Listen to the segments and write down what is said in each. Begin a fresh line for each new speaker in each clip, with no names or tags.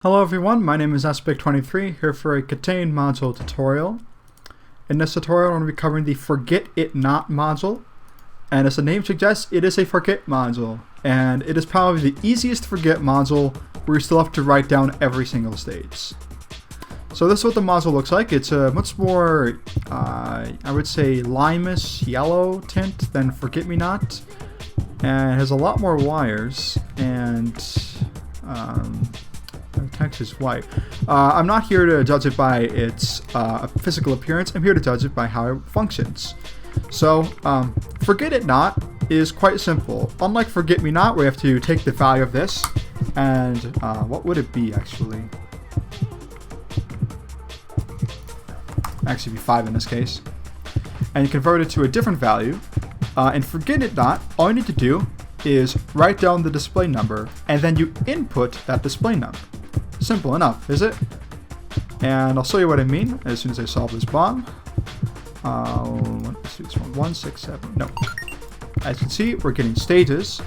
Hello everyone, my name is Espik23, here for a KTaNE module tutorial. In this tutorial, I'm going to be covering the Forget It Not module. And as the name suggests, it is a forget module. And it is probably the easiest forget module where you still have to write down every single stage. So this is what the module looks like. It's a much more, I would say, limeish yellow tint than Forget Me Not. And it has a lot more wires and the text is white. I'm not here to judge it by its physical appearance. I'm here to judge it by how it functions. So, Forget It Not is quite simple. Unlike Forget Me Not, where you have to take the value of this, and what would it be actually? Actually, be 5 in this case. And you convert it to a different value. And Forget It Not, all you need to do is write down the display number, and then you input that display number. Simple enough, is it? And I'll show you what I mean as soon as I solve this bomb. Let's do this one. 1, 6, 7. No. As you can see, we're getting stages.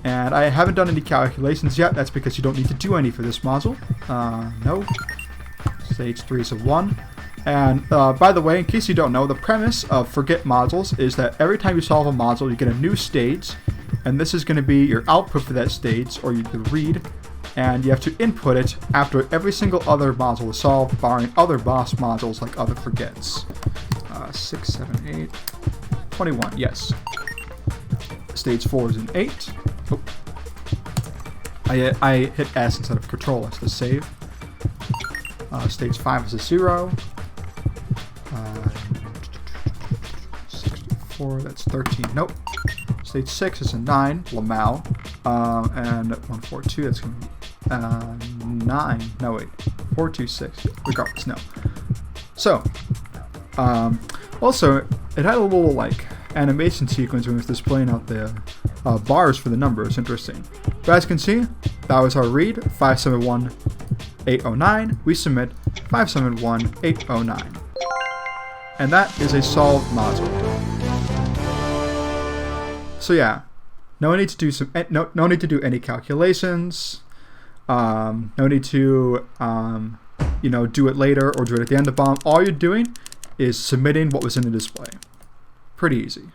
And I haven't done any calculations yet. That's because you don't need to do any for this module. No. Stage 3 is a 1. And by the way, in case you don't know, the premise of Forget modules is that every time you solve a module, you get a new stage. And this is going to be your output for that stage, or you can read. And you have to input it after every single other module is solved, barring other boss modules like other forgets. 6, 7, 8, 21, yes. Stage 4 is an 8. Oh. I hit S instead of Control S to save. Stage 5 is a 0. 64, that's 13. Nope. Stage 6 is a 9, Lamau. And 142, that's going to be 9. No, wait. 426. Regardless, no. So, also, it had a little, like, animation sequence when it was displaying out the bars for the numbers. Interesting. But as you can see, that was our read, 571-809. We submit 571-809. And that is a solved module. So yeah, no need to do no need to do any calculations. No need to do it later or do it at the end of the bomb. All you're doing is submitting what was in the display. Pretty easy.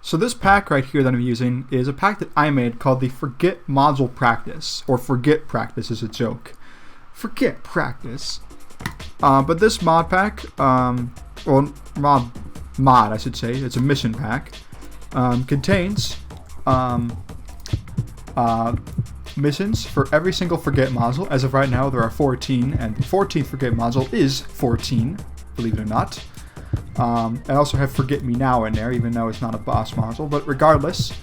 So this pack right here that I'm using is a pack that I made called the Forget Module Practice, or Forget Practice is a joke. Forget Practice. But this mod pack, or mod I should say, it's a mission pack. Contains missions for every single Forget module. As of right now, there are 14, and the 14th Forget module is 14, believe it or not. I also have Forget Me Now in there, even though it's not a boss module, but regardless.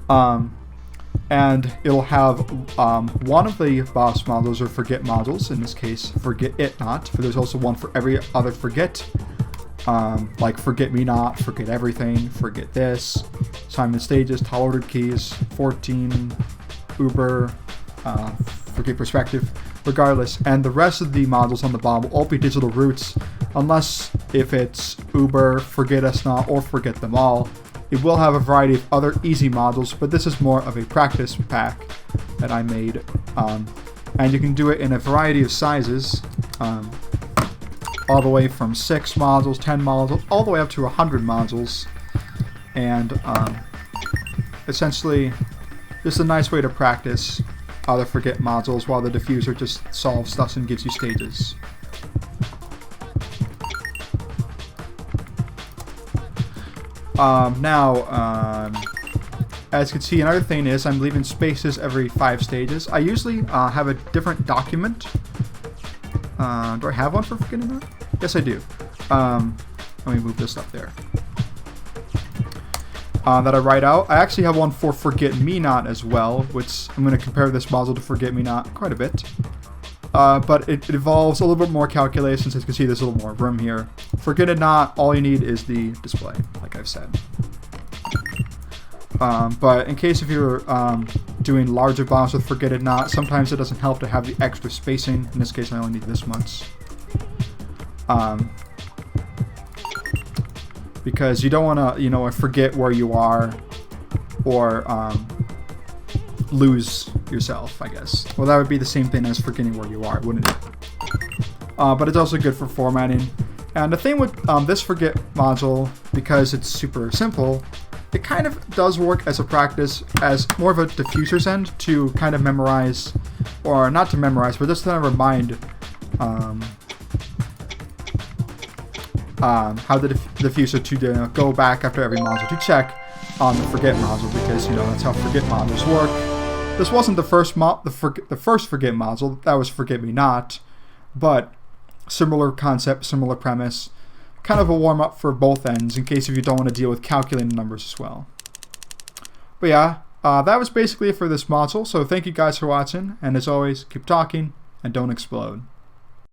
And it'll have one of the boss modules or Forget modules, in this case, Forget It Not, but there's also one for every other Forget. Like Forget Me Not, Forget Everything, Forget This, Simon Stages, Tall Ordered Keys, 14, Uber, Forget Perspective, regardless. And the rest of the modules on the bomb will all be digital roots, unless if it's Uber, Forget Us Not, or Forget Them All. It will have a variety of other easy modules, but this is more of a practice pack that I made. And you can do it in a variety of sizes. All the way from 6 modules, 10 modules, all the way up to 100 modules. And essentially, this is a nice way to practice other Forget modules while the diffuser just solves stuff and gives you stages. As you can see, another thing is I'm leaving spaces every 5 stages. I usually have a different document. Do I have one for Forgetting That? Yes, I do. Let me move this up there. That I write out. I actually have one for Forget Me Not as well, which I'm going to compare this module to Forget Me Not quite a bit. But it involves a little bit more calculations. As you can see, there's a little more room here. Forget It Not, all you need is the display, like I've said. But in case if you're doing larger bombs with Forget It Not, sometimes it doesn't help to have the extra spacing. In this case, I only need this much. Because you don't want to, forget where you are, or lose yourself, I guess. Well, that would be the same thing as forgetting where you are, wouldn't it? But it's also good for formatting. And the thing with this forget module, because it's super simple, it kind of does work as a practice, as more of a diffuser's end to kind of memorize, or not to memorize, but just to remind how the diffuser to go back after every module to check on the forget module, because that's how forget modules work. This wasn't the first forget module, that was Forget Me Not, but similar concept, similar premise, kind of a warm-up for both ends in case if you don't want to deal with calculating numbers as well. But yeah, that was basically it for this module, so thank you guys for watching, and as always, keep talking and don't explode.